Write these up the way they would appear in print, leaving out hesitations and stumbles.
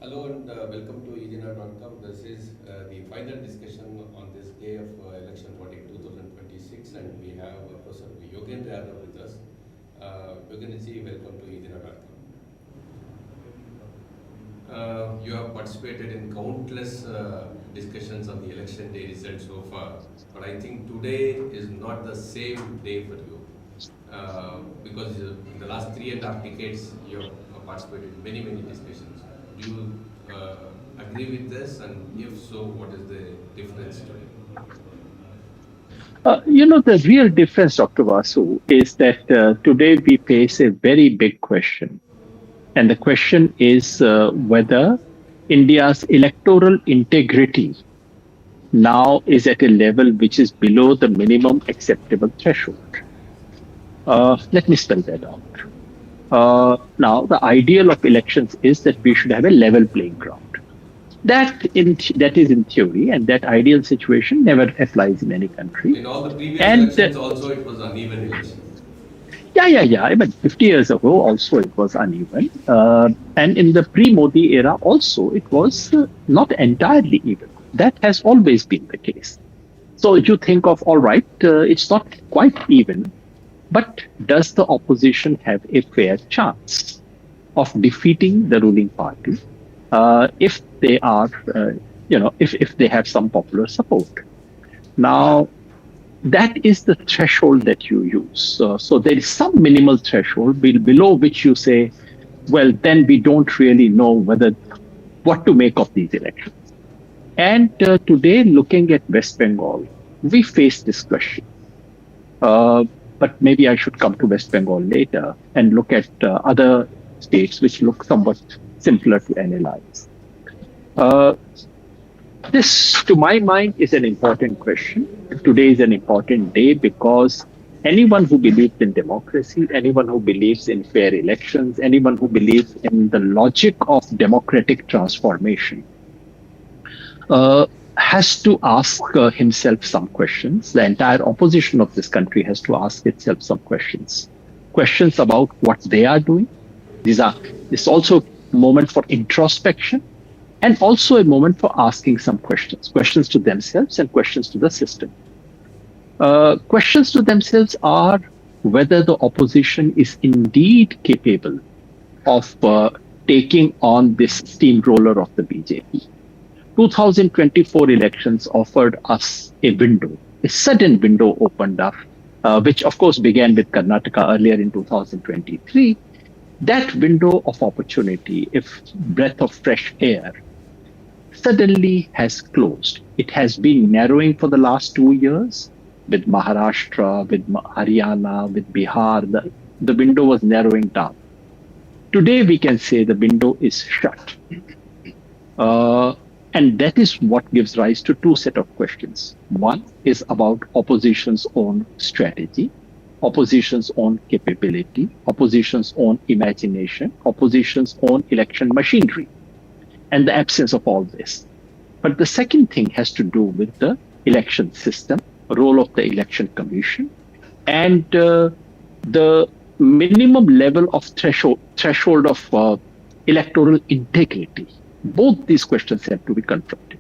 Hello and welcome to Yogendra.com. This is the final discussion on this day of election 2026, and we have Professor Yogendra Yadav with us. Yogendra welcome to Yogendra.com. You have participated in countless discussions on the election day results so far, but I think today is not the same day for you because in the last 3.5 decades you have participated in many discussions. Do you agree with this, and if so, what is the difference today? The real difference, Dr. Vasu, is that today we face a very big question. And the question is whether India's electoral integrity now is at a level which is below the minimum acceptable threshold. Let me spell that out. Now, the ideal of elections is that we should have a level playing ground. That is in theory, and that ideal situation never applies in any country. In all the previous And elections, also it was uneven elections. yeah. But 50 years ago, also it was uneven. And in the pre-Modi era, also it was not entirely even. That has always been the case. So you think of, all right, it's not quite even, but does the opposition have a fair chance of defeating the ruling party if they are, if they have some popular support? Now, that is the threshold that you use. So there is some minimal threshold below which you say, well, then we don't really know what to make of these elections. And today, looking at West Bengal, we face this question. But maybe I should come to West Bengal later and look at other states which look somewhat simpler to analyze. This, to my mind, is an important question. Today is an important day because anyone who believes in democracy, anyone who believes in fair elections, anyone who believes in the logic of democratic transformation has to ask himself some questions. The entire opposition of this country has to ask itself some questions. Questions about what they are doing. This also a moment for introspection and also a moment for asking some questions to themselves and questions to the system. Questions to themselves are whether the opposition is indeed capable of taking on this steamroller of the BJP. 2024 elections offered us a window, a sudden window opened up, which of course began with Karnataka earlier in 2023. That window of opportunity, if breath of fresh air, suddenly has closed. It has been narrowing for the last 2 years with Maharashtra, with Haryana, with Bihar. The window was narrowing down. Today, we can say the window is shut. And that is what gives rise to two set of questions. One is about opposition's own strategy, opposition's own capability, opposition's own imagination, opposition's own election machinery, and the absence of all this. But the second thing has to do with the election system, role of the election commission, and the minimum level of threshold of electoral integrity. Both these questions have to be confronted.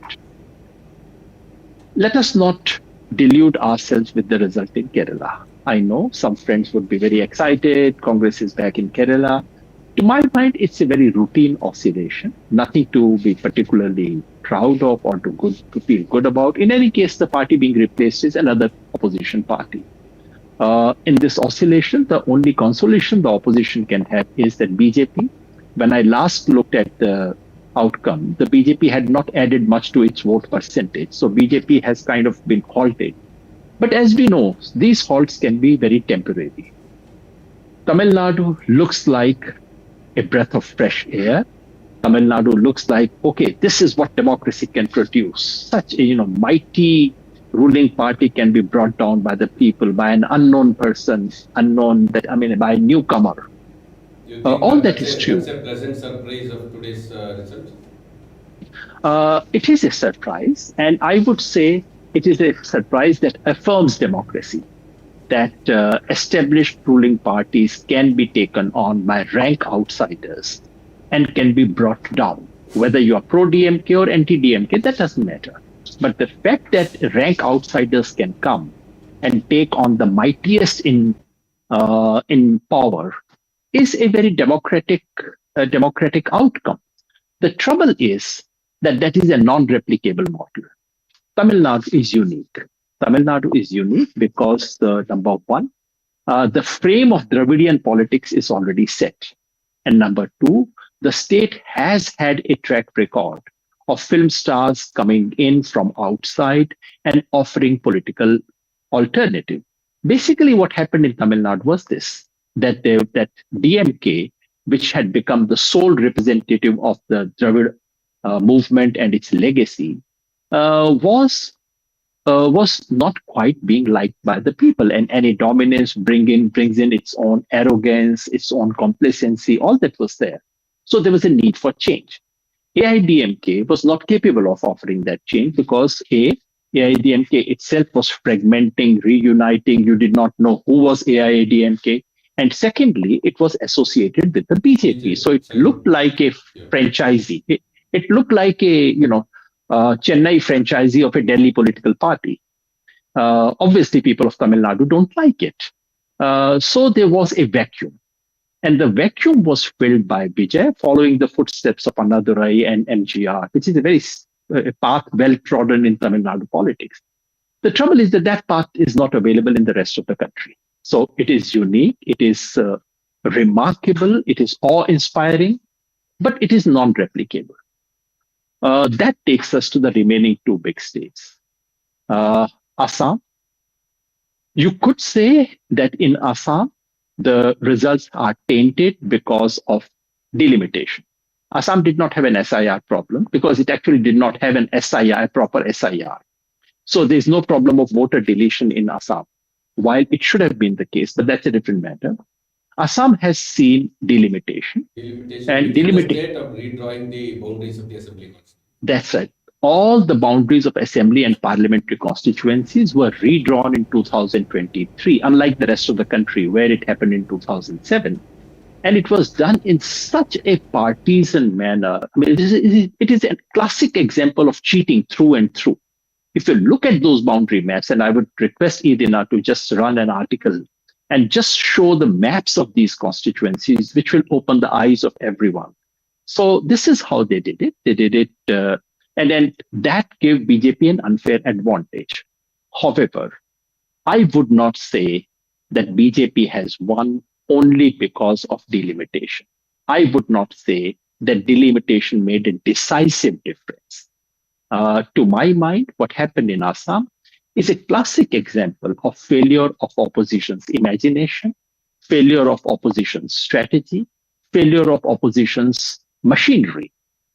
Let us not delude ourselves with the result in Kerala. I know some friends would be very excited. Congress is back in Kerala. To my mind, it's a very routine oscillation, nothing to be particularly proud of or to feel good about. In any case, the party being replaced is another opposition party. In this oscillation, the only consolation the opposition can have is that BJP, when I last looked at the outcome, the BJP had not added much to its vote percentage. So BJP has kind of been halted. But as we know, these halts can be very temporary. Tamil Nadu looks like a breath of fresh air. Tamil Nadu looks like, okay, this is what democracy can produce. Such a mighty ruling party can be brought down by the people, by an unknown person, by a newcomer. Do you think All that is true. that's a pleasant surprise of today's result? It is a surprise, and I would say it is a surprise that affirms democracy, that established ruling parties can be taken on by rank outsiders and can be brought down. Whether you are pro DMK or anti DMK, that doesn't matter. But the fact that rank outsiders can come and take on the mightiest in power is a very democratic outcome. The trouble is that that is a non-replicable model. Tamil Nadu is unique. Tamil Nadu is unique because number one, the frame of Dravidian politics is already set. And number two, the state has had a track record of film stars coming in from outside and offering political alternative. Basically, what happened in Tamil Nadu was this, that DMK, which had become the sole representative of the Dravid movement and its legacy, was not quite being liked by the people, and any dominance brings in its own arrogance, its own complacency, all that was there. So there was a need for change. AIDMK was not capable of offering that change because AIDMK itself was fragmenting, reuniting. You did not know who was AIDMK. And secondly, it was associated with the BJP. So it looked like a franchisee. It looked like a, Chennai franchisee of a Delhi political party. Obviously, people of Tamil Nadu don't like it. So there was a vacuum. And the vacuum was filled by Vijay, following the footsteps of Annadurai and MGR, which is a path well trodden in Tamil Nadu politics. The trouble is that that path is not available in the rest of the country. So it is unique, it is remarkable, it is awe-inspiring, but it is non-replicable. That takes us to the remaining two big states. Assam. You could say that in Assam, the results are tainted because of delimitation. Assam did not have an SIR problem because it actually did not have an SIR, proper SIR. So there's no problem of voter deletion in Assam, while it should have been the case, but that's a different matter. Assam has seen delimitation. And delimitation. The state of redrawing the boundaries of the assembly constituency. That's right. All the boundaries of assembly and parliamentary constituencies were redrawn in 2023, unlike the rest of the country where it happened in 2007. And it was done in such a partisan manner. I mean, it is a classic example of cheating through and through. If you look at those boundary maps, and I would request Edina to just run an article and just show the maps of these constituencies, which will open the eyes of everyone. So this is how they did it. They did it, and then that gave BJP an unfair advantage. However, I would not say that BJP has won only because of delimitation. I would not say that delimitation made a decisive difference. To my mind, what happened in Assam is a classic example of failure of opposition's imagination, failure of opposition's strategy, failure of opposition's machinery.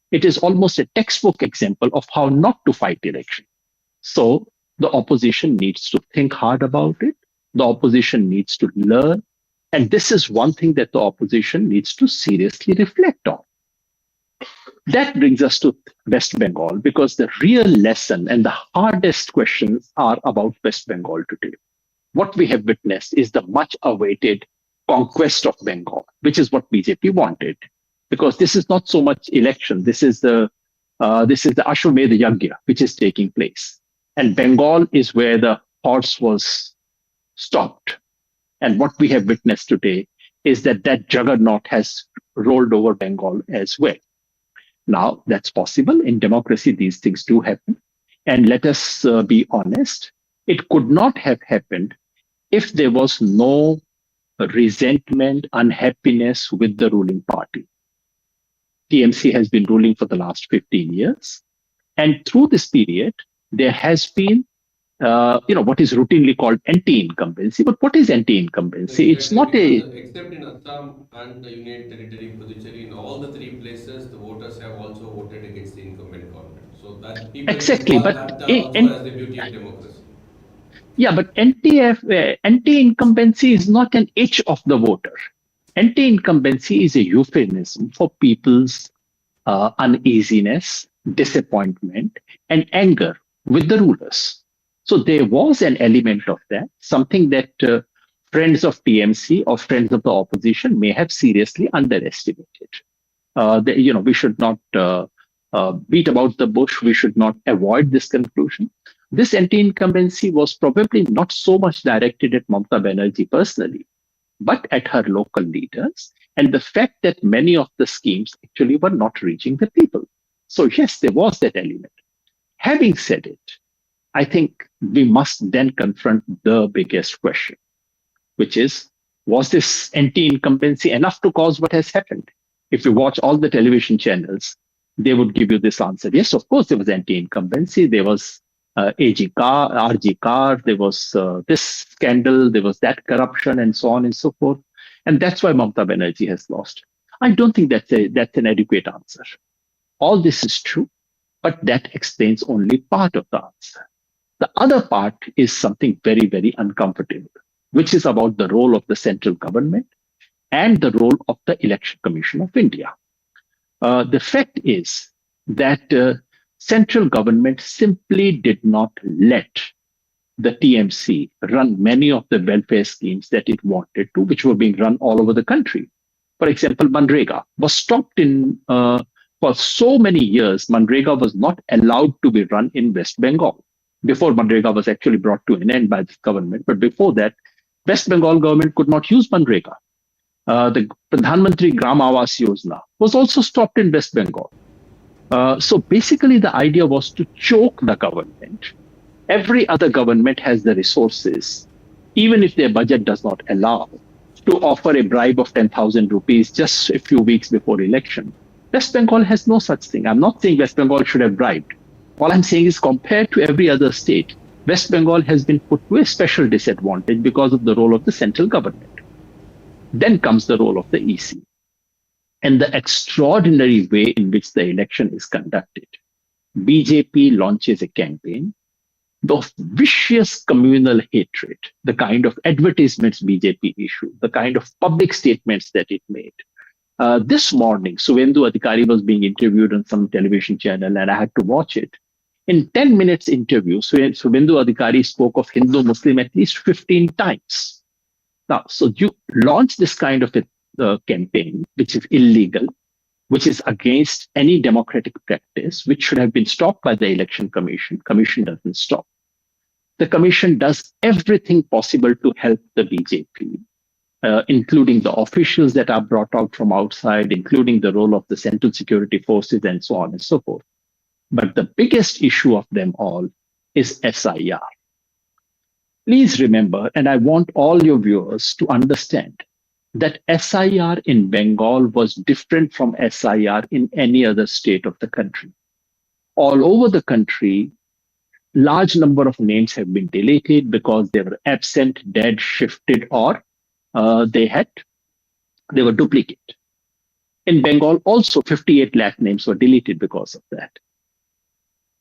It is almost a textbook example of how not to fight election. So the opposition needs to think hard about it. The opposition needs to learn. And this is one thing that the opposition needs to seriously reflect on. That brings us to West Bengal, because the real lesson and the hardest questions are about West Bengal today. What we have witnessed is the much awaited conquest of Bengal, which is what BJP wanted. Because this is not so much election. This is the Ashwamedha Yagya, which is taking place. And Bengal is where the horse was stopped. And what we have witnessed today is that juggernaut has rolled over Bengal as well. Now, that's possible. In democracy, these things do happen. And let us be honest, it could not have happened if there was no resentment, unhappiness with the ruling party. TMC has been ruling for the last 15 years. And through this period, there has been, what is routinely called anti-incumbency. But what is anti-incumbency? It's not a... Except in Assam and the Union Territory, Puducherry, in all the three places, the voters have also voted against the incumbent government. So that people exactly, but that also has the beauty of democracy. Yeah, but anti-incumbency is not an itch of the voter. Anti-incumbency is a euphemism for people's uneasiness, disappointment, and anger with the rulers. So there was an element of that, something that friends of TMC or friends of the opposition may have seriously underestimated. We should not beat about the bush. We should not avoid this conclusion. This anti-incumbency was probably not so much directed at Mamata Banerjee personally, but at her local leaders, and the fact that many of the schemes actually were not reaching the people. So, yes, there was that element. Having said it, I think we must then confront the biggest question, which is, was this anti-incumbency enough to cause what has happened? If you watch all the television channels, they would give you this answer. Yes, of course, there was anti-incumbency. There was AG Car, RG Car, there was this scandal, there was that corruption, and so on and so forth. And that's why Mamata Banerjee has lost. I don't think that's an adequate answer. All this is true, but that explains only part of the answer. The other part is something very, very uncomfortable, which is about the role of the central government and the role of the Election Commission of India. The fact is that central government simply did not let the TMC run many of the welfare schemes that it wanted to, which were being run all over the country. For example, Manrega was stopped for so many years. Manrega was not allowed to be run in West Bengal before Manrega was actually brought to an end by this government. But before that, West Bengal government could not use Manrega. The Pradhan Mantri Gram Awas Yojana was also stopped in West Bengal. So basically, the idea was to choke the government. Every other government has the resources, even if their budget does not allow, to offer a bribe of 10,000 rupees just a few weeks before election. West Bengal has no such thing. I'm not saying West Bengal should have bribed. All I'm saying is, compared to every other state, West Bengal has been put to a special disadvantage because of the role of the central government. Then comes the role of the EC and the extraordinary way in which the election is conducted. BJP launches a campaign of vicious communal hatred, the kind of advertisements BJP issued, the kind of public statements that it made. This morning, Suvendu Adhikari was being interviewed on some television channel, and I had to watch it. In 10 minutes interview, Suvendu Adhikari spoke of Hindu-Muslim at least 15 times. Now, so you launch this kind of a campaign, which is illegal, which is against any democratic practice, which should have been stopped by the Election Commission. Commission doesn't stop. The Commission does everything possible to help the BJP, including the officials that are brought out from outside, including the role of the Central Security Forces, and so on and so forth. But the biggest issue of them all is SIR. Please remember, and I want all your viewers to understand, that SIR in Bengal was different from SIR in any other state of the country. All over the country, large number of names have been deleted because they were absent, dead, shifted, or they were duplicate. In Bengal, also 58 lakh names were deleted because of that.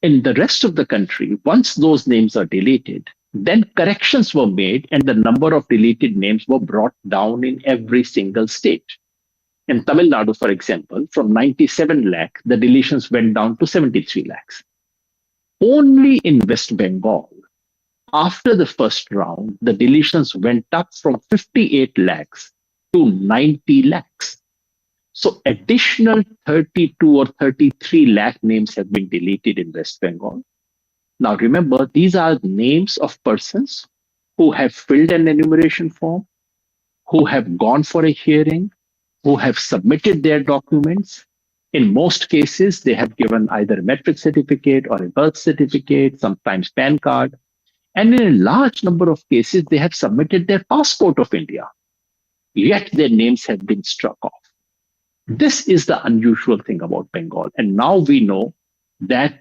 In the rest of the country, once those names are deleted, then corrections were made and the number of deleted names were brought down in every single state. In Tamil Nadu, for example, from 97 lakh, the deletions went down to 73 lakhs. Only in West Bengal, after the first round, the deletions went up from 58 lakhs to 90 lakhs. So additional 32 or 33 lakh names have been deleted in West Bengal. Now remember, these are names of persons who have filled an enumeration form, who have gone for a hearing, who have submitted their documents. In most cases, they have given either a metric certificate or a birth certificate, sometimes PAN card. And in a large number of cases, they have submitted their passport of India, yet their names have been struck off. This is the unusual thing about Bengal. And now we know that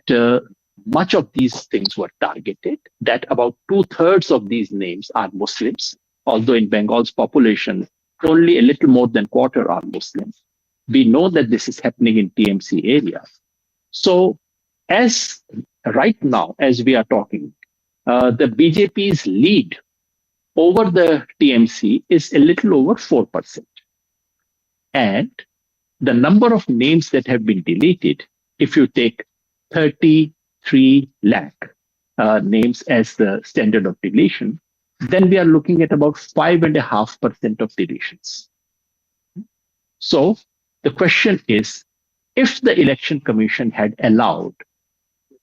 much of these things were targeted, that about 2/3 of these names are Muslims, although in Bengal's population, only a little more than quarter are Muslims. We know that this is happening in TMC areas. So as right now, as we are talking, the BJP's lead over the TMC is a little over 4%. And the number of names that have been deleted, if you take 33 lakh names as the standard of deletion, then we are looking at about 5.5% of deletions. So the question is, If the Election Commission had allowed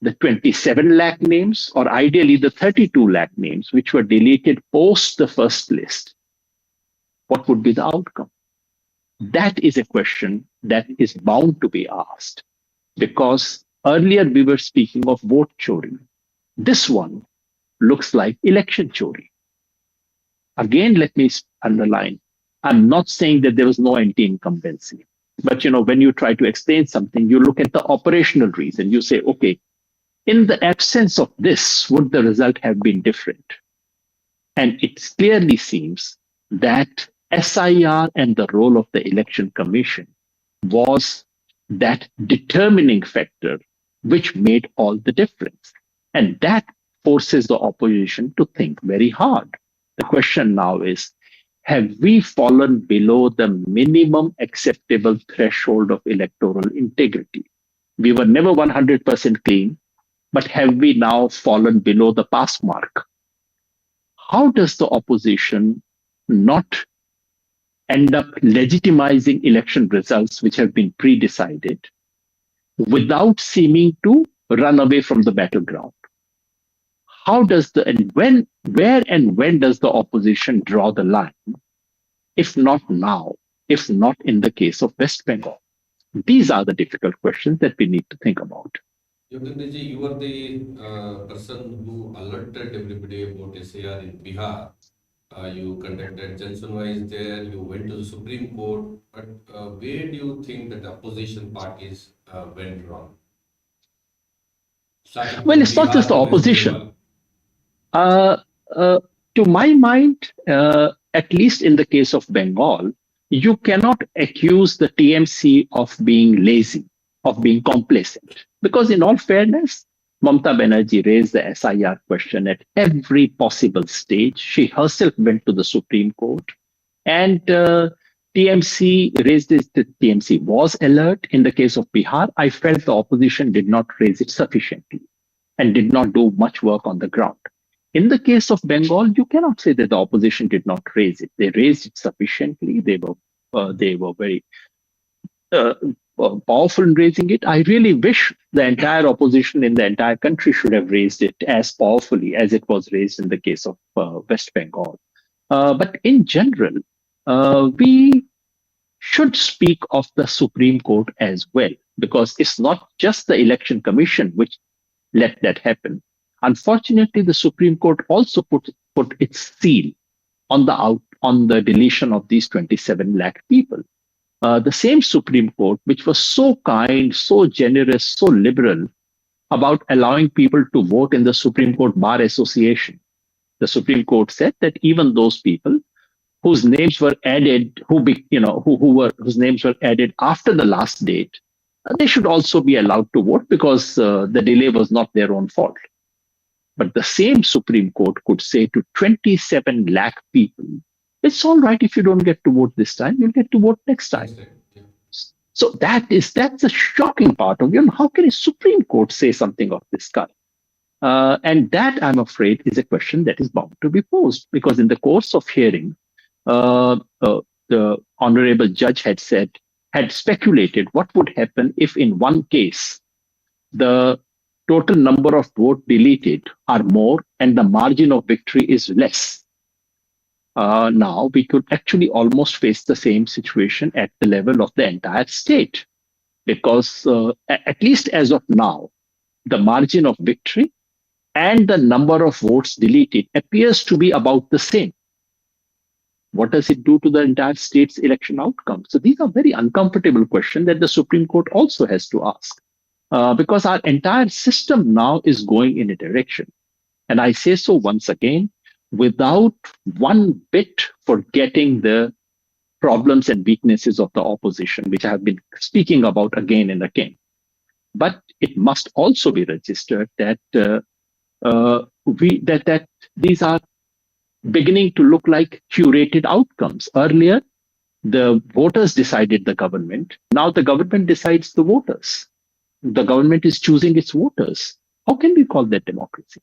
the 27 lakh names, or ideally the 32 lakh names, which were deleted post the first list, what would be the outcome? That is a question that is bound to be asked, because earlier we were speaking of vote chori. This one looks like election chori. Again, let me underline, I'm not saying that there was no anti-incumbency. But when you try to explain something, you look at the operational reason. You say, okay, in the absence of this, would the result have been different? And it clearly seems that SIR and the role of the Election Commission was that determining factor which made all the difference. And that forces the opposition to think very hard. The question now is, have we fallen below the minimum acceptable threshold of electoral integrity? We were never 100% clean, but have we now fallen below the pass mark? How does the opposition not end up legitimizing election results which have been pre-decided without seeming to run away from the battleground? How does where and when does the opposition draw the line? If not now, if not in the case of West Bengal? These are the difficult questions that we need to think about. Yogendraji, you were the person who alerted everybody about SAR in Bihar. You conducted Jansunwise there, you went to the Supreme Court, but where do you think that the opposition parties went wrong? Starting Well, from it's not just Bihar the to West opposition. Bengal. Uh, to my mind, at least in the case of Bengal, you cannot accuse the TMC of being lazy, of being complacent. Because in all fairness, Mamata Banerjee raised the SIR question at every possible stage. She herself went to the Supreme Court, and TMC raised this. The TMC was alert. In the case of Bihar, I felt the opposition did not raise it sufficiently and did not do much work on the ground. In the case of Bengal, you cannot say that the opposition did not raise it. They raised it sufficiently. They were very uh, powerful in raising it. I really wish the entire opposition in the entire country should have raised it as powerfully as it was raised in the case of West Bengal. But in general, we should speak of the Supreme Court as well, because it's not just the Election Commission which let that happen. Unfortunately, the Supreme Court also put its seal on the deletion of these 27 lakh people. The same Supreme Court, which was so kind, so generous, so liberal about allowing people to vote in the Supreme Court Bar Association. The Supreme Court said that even those people whose names were added, whose names were added after the last date, they should also be allowed to vote, because the delay was not their own fault. But the same Supreme Court could say to 27 lakh people, it's all right if you don't get to vote this time, you'll get to vote next time. Yeah. So that's a shocking part of how can a Supreme Court say something of this kind? And that, I'm afraid, is a question that is bound to be posed, because in the course of hearing, the honorable judge had speculated what would happen if in one case the total number of votes deleted are more and the margin of victory is less. Now we could actually almost face the same situation at the level of the entire state, because at least as of now, the margin of victory and the number of votes deleted appears to be about the same. What does it do to the entire state's election outcome? So these are very uncomfortable questions that the Supreme Court also has to ask, because our entire system now is going in a direction. And I say so once again, without one bit forgetting the problems and weaknesses of the opposition, which I have been speaking about again and again. But it must also be registered that that these are beginning to look like curated outcomes. Earlier, the voters decided the government. Now the government decides the voters. The government is choosing its voters. How can we call that democracy?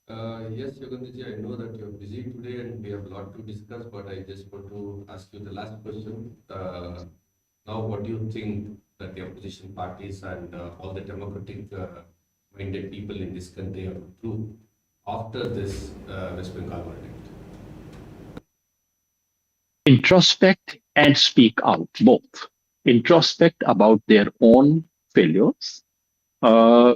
Yes, Yogendraji, I know that you're busy today and we have a lot to discuss, but I just want to ask you the last question. Now, what do you think that the opposition parties and all the democratic minded people in this country have to do after this West Bengal verdict? Introspect and speak out, both. Introspect about their own failures, uh,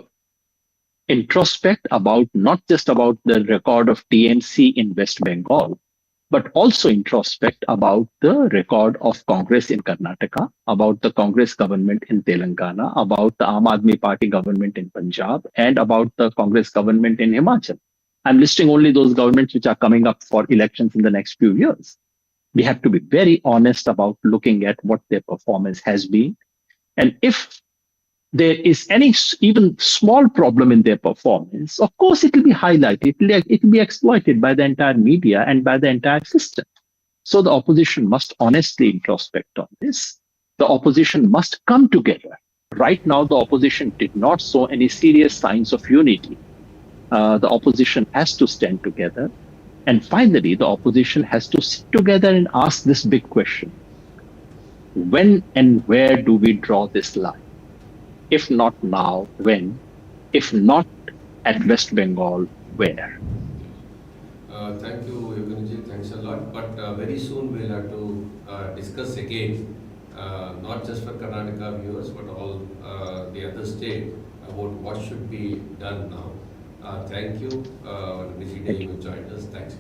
introspect about not just about the record of TMC in West Bengal, but also introspect about the record of Congress in Karnataka, about the Congress government in Telangana, about the Aam Aadmi Party government in Punjab, and about the Congress government in Himachal. I'm listing only those governments which are coming up for elections in the next few years. We have to be very honest about looking at what their performance has been. And if there is any even small problem in their performance, of course, it will be highlighted, it will be exploited by the entire media and by the entire system. So the opposition must honestly introspect on this. The opposition must come together. Right now, the opposition did not show any serious signs of unity. The opposition has to stand together. And finally, the opposition has to sit together and ask this big question. When and where do we draw this line? If not now, when? If not at West Bengal, where? Thank you, Yogendra. Thanks a lot. But very soon we'll have to discuss again, not just for Karnataka viewers, but all the other state about what should be done now. Thank you. On a busy day, you joined us. Thanks.